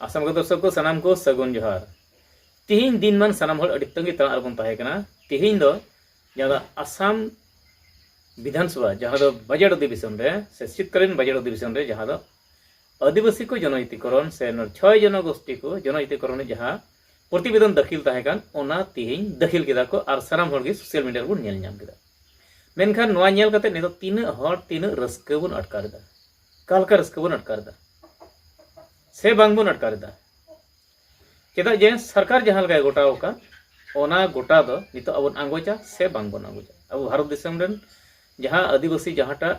आसाम के दर्शक को सनाम को सगुन जोहार तिहिन दिन मन सनाम हल अड़ी तंगी तला बन ताहे कना तिहिन दो जहां आसाम विधानसभा जहां दो बजट अधिवेशन रे से शीतकालीन बजट अधिवेशन रे जहां दो आदिवासी को जनहितकरण से 6 जनगोष्ठी को जनहितकरण जहां प्रतिवेदन दाखिल ताहे कान ओना तिहिन दाखिल केदा को आर सनाम हल गे सोशल मीडिया बन नेल नाम केदा मेनखान नोआ नेल कते ने दो तीन हर तीन रस्क बन अटकारदा कालका रस्क बन अटकारदा से बांग बन अटकारदा चेदा जे सरकार जहां लगा गोटा ओका ओना गोटा दो नितो अब आंगोचा से बांग बन आंगोचा अब भारत देशम रन जहां आदिवासी जहांटा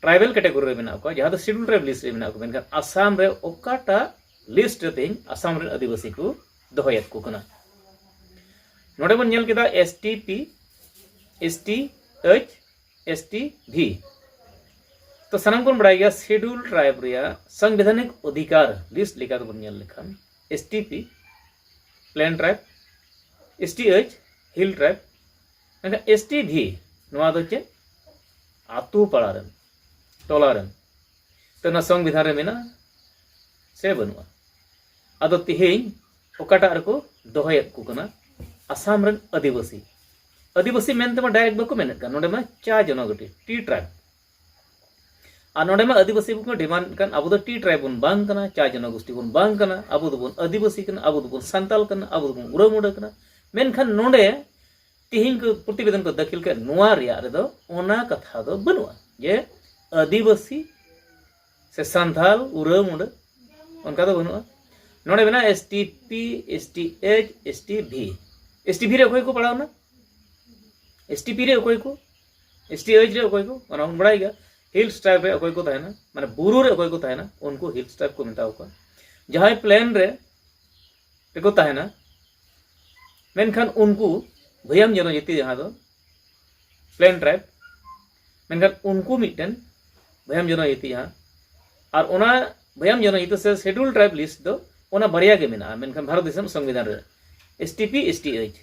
ट्राइबल कैटेगरी रे मेना को जहां दो शेड्यूल ट्राइब लिस्ट रे मेना को मेनखान आसाम रे ओकाटा लिस्ट रे तेन आसाम रे आदिवासी को दोहयत को कना नोडे बन नेल केदा एसटीपी एसटी एच एसटी भी तो सनाम को बड़ा गया शेड्यूल ट्राइब रिया संवैधानिक अधिकार लिस्ट लिखा तो बन नेल लेखान STP plain tribe STH hill tribe ना एसटी भी नवा दो चे आतु पाड़ारन टोलारन तो ना संविधान रे मेना से बनवा अदो तिहें ओकाटा रको दोहयत को कना आसाम रन आदिवासी आदिवासी मेनते मा डायरेक्ट बको मेनत का नोडे मा चा जनगोटी टी ट्राइब आ नोडे मा आदिवासी को डिमांड कान अबो दो टी ट्राइब बन बांग कना चा जनगोष्ठी बन बांग कना अबो दो बन आदिवासी कना अबो दो बन संताल कना अबो दो बन उरामुडा कना मेनखान नोडे तिहिं को प्रतिवेदन को दाखिल के नोआ रिया रे दो ओना कथा दो बनुआ जे आदिवासी से संताल उरामुडा उनका दो बनुआ नोडे बना एसटीपी एसटीएच एसटीभी रे कोई को पढ़ाओ ना एसटीपी रे कोई को एसटीएच रे कोई को ओना उन बड़ाई गया हिल्स ट्राइब रे कोई को ताहे ना माने बुरु रे कोई को ताहे ना उनको हिल्स ट्राइब को मिलता होगा जहां प्लेन रे को ताहे ना मेनखान उनको भयम जनजाति जहां दो प्लेन ट्राइब मेनखान उनको मिटन भयम जनजाति जहां और ओना भयम जनजाति से शेड्यूल ट्राइब लिस्ट दो ओना बरिया के मेना मेनखान भारत देश संविधान रे एसटीपी एसटीएच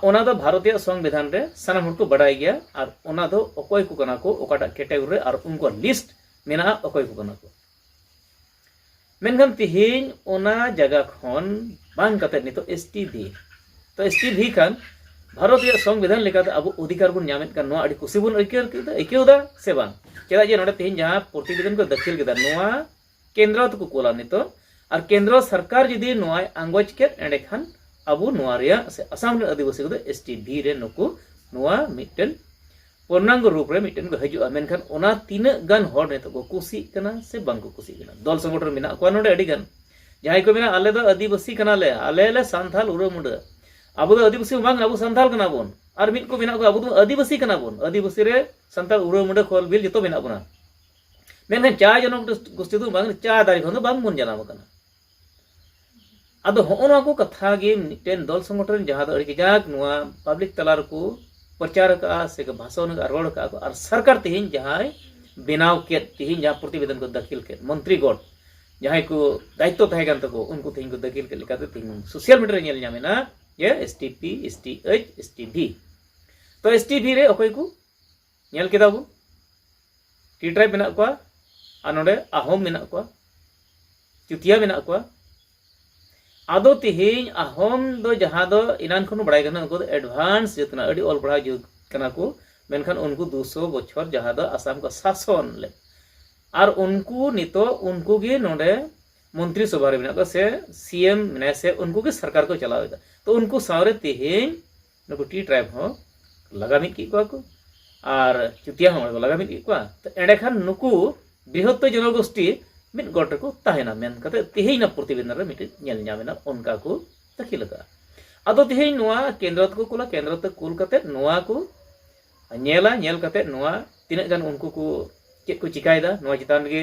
ओना दो भारतीय संविधान रे सनाम हर को बढ़ाई गया और ओना दो अकोय को कना को ओकाटा कैटेगरी और उनको लिस्ट मेना अकोय को कना को मेनखान तिहिन ओना जगह खन बांग कते नितो एसटीभी तो एसटीभी खान भारतीय संविधान लेकाते अब अधिकार बन नामेत का नोआ अडी कुसी बन एकेदा से बांग चेदा जे नोडे तिहिन जहां प्रतिवेदन को दाखिल केदा नोआ केंद्र तो को कोला नितो और केंद्र सरकार जदी नोआ आंगोज के एंडे खान अबू नोआ रिया से आसाम रे आदिवासी को एसटीभी रे नुकु नोआ मिटन पूर्णांग रूप रे मिटन को हजुआ मेनखान ओना तीना गान हर ने तो को कुसी कना से बांग को कुसी कना दल संगठन मिना को नोडे अडी गान जहां को मिना आले दो आदिवासी कना ले आले ले संथाल उरमुंडा अबू दो आदिवासी बांग अबू संथाल कना बोन और मिट को मिना को अबू दो आदिवासी कना बोन आदिवासी रे संथाल उरमुंडा खोल बिल जतो मिना बोना मेनखान चा जनो गोष्ठी दो बांग चा दारी खन दो बांग मुन जाना कना अदो होना को कथा गे मिटेन दल संगठन जहां दो अड़ी जाक नुआ पब्लिक तलार को प्रचार का से भाषण का रोड का और सरकार तिहिन जहां बेनाव के तिहिन जहां प्रतिवेदन को दाखिल के मंत्री गण जहां को दायित्व थाहे कान तको उनको तिहिन को दाखिल के लेकाते तिहिन सोशल मीडिया नेल जामेना ये एसटीपी एसटीएच एसटीभी तो एसटीभी रे अकोय को नेल केदा बो टी ट्राइब मेना को आ नोडे आहोम मेना को चुतिया मेना को आदो तिहिन अहोम दो जहां दो इनान खन बड़ाई कना उनको एडवांस जितना अड़ी ऑल बड़ा जो कना को मेनखान उनको 200 बछर जहां दो आसाम का शासन ले और उनको नितो उनको गे नोडे मंत्री सभा रे बिना को से सीएम ने से उनको के सरकार को चलावेदा तो उनको सारे तिहिन नको टी ट्राइब हो लगा मिट की को और चुतिया हो लगा मिट की को तो एडे खान नुकु बृहत्त जनगोष्ठी मिट गोट को ताहेना मेन कते तिहिन प्रतिवेदन रे मिट नेल नामेना उनका को दाखिल का अदो तिहिन नोआ केंद्र को कोला केंद्र तक कुल कते नोआ को नेला नेल कते नोआ तिना गान उनको को चेक को चिकायदा नोआ चितान गे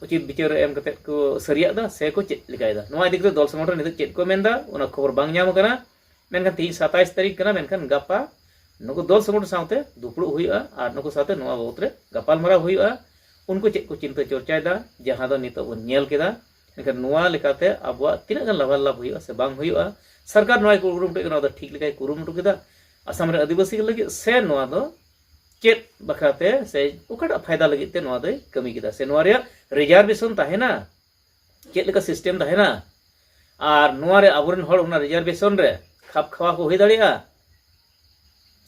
उचित विचार एम कते को सरिया दा से को चेक लिकायदा नोआ दिक दल संगठन नित चेक को मेनदा उना खबर बांग न्याम कना मेनखान 27 तारीख कना मेनखान गपा नको दल संगठन साथे दुपड़ु हुइआ और नको साथे नोआ बहुत रे गपाल मारा हुइआ उनको चेक को चिंता चर्चायदा जहां दो नितो बन नेल केदा एनखान नोआ लेकाते अबवा तिना गान लाभ हुइआ से बांग हुइआ सरकार नोआ को उरुमटे नोआ दो ठीक लेकाय कुरुमुटु केदा आसाम रे आदिवासी के लगे से नोआ दो चेक बखाते से उकड़ा फायदा लगे ते नोआ दो कमी केदा से नोआ रे रिजर्वेशन ताहेना चेक लेका सिस्टम तहना और नोआरे आबुरेन हर उना रिजर्वेशन रे खाप खावा को हुई दाड़िया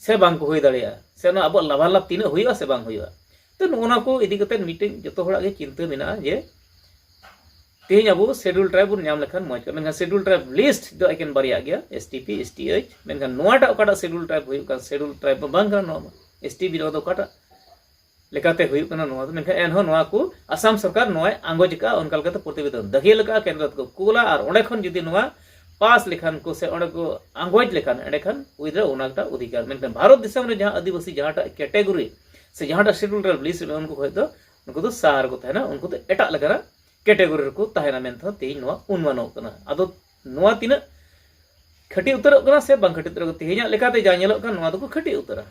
से बांग को हुई दाड़िया से ना अब लाभालाभ तीना हुईआ से बांग हुईआ तो नोना को इदी कते मीटिंग जतो हड़ा गे चिंता मेना जे तेज अब शेड्यूल ट्राइब बुन नाम लेखान मौज मेनखान शेड्यूल ट्राइब लिस्ट दो एकेन बारिया गया एसटीपी एसटीएच मेनखान नोआटा ओकाटा शेड्यूल ट्राइब हुई का शेड्यूल ट्राइब बांग का नोमा एसटीबी रो दो ओकाटा लेकाते हुई कना नोआ मेनखान एनहो नोआ को आसाम सरकार नोआ आंगोज का उनका लेकाते प्रतिवेदन दखिल का केंद्र को कुला और ओंडे खन जुदी नोआ पास लेखान को से ओंडे को आंगोज लेखान एंडे खान उइद्रा उनाटा अधिकार मेनखान भारत दिसम रे जहां आदिवासी जहांटा कैटेगरी से जहांटा शेड्यूल ट्राइब लिस्ट में उनको होय तो उनको तो सार को तहना उनको तो एटा लगरा कैटेगरी को तहना मेनथा तेज नोआ उनमानो कना आदो नोआ तिना खटी उतर कना से बांग खटी उतर तेज लेकाते जा नेलो कना नोआ तो खटी उतरा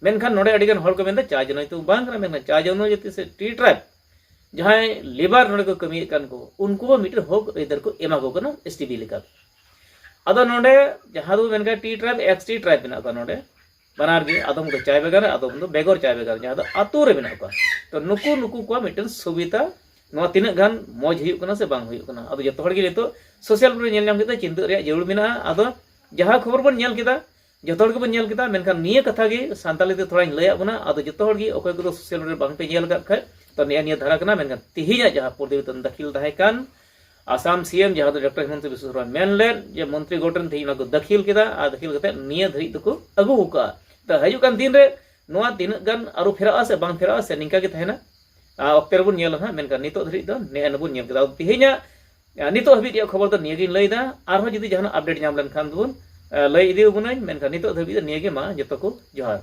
मेनखान नोडे अडिगन हर को मेनदा चा जनो तो बांग कना मेनखान चा जनो जति से टी ट्राइब जहां लेबर नोडे को कमी कन को उनको मीटर होक इधर को एमा को कना एसटीबी लेका अदो नोडे जहां दो मेनका टी ट्राइब एक्स टी ट्राइब बिना का नोडे बनार गे आदम को चाय बेगर आदम दो बेगर चाय बेगर जहां दो आतु रे बिना का तो नुकु नुकु को मीटर सुविधा नोआ तिना गान मौज हुई कना से बांग हुई कना अदो जतो हड़ गे नितो सोशल मीडिया नेल नाम केदा चिंता रे जरूर बिना अदो जहां खबर बन नेल केदा जतो हड़ के बन नेल केदा मेनखान निया कथा गे सांताली ते थोड़ा लैया बना अदो जतो हड़ गे ओकय को सोशल मीडिया बांग पे नेल का ख तो निया धारा कना मेनखान तिहिया जहां प्रतिवेदन दाखिल दाहे कान आसाम सीएम जहां दो डॉक्टर हेमंत बिस्व शर्मा मेनले जे मंत्री गोटन थी को दाखिल केदा आ दाखिल कते निया धरी तो को अगु का तो हजू कान दिन रे नोआ तीन गान आरो फेरा से बांग फेरा से निका के तहना अक्ते रबुन नेल हा मेनखान नितो धरी दो ने नबुन नेल केदा तिहिया नितो हबि खबर तो निया गिन लैदा आरो जदी जहां अपडेट नाम लन खान दुन लय इदी बुनाई मेनखान नितो धबि निया गे मा जतो को जोहार।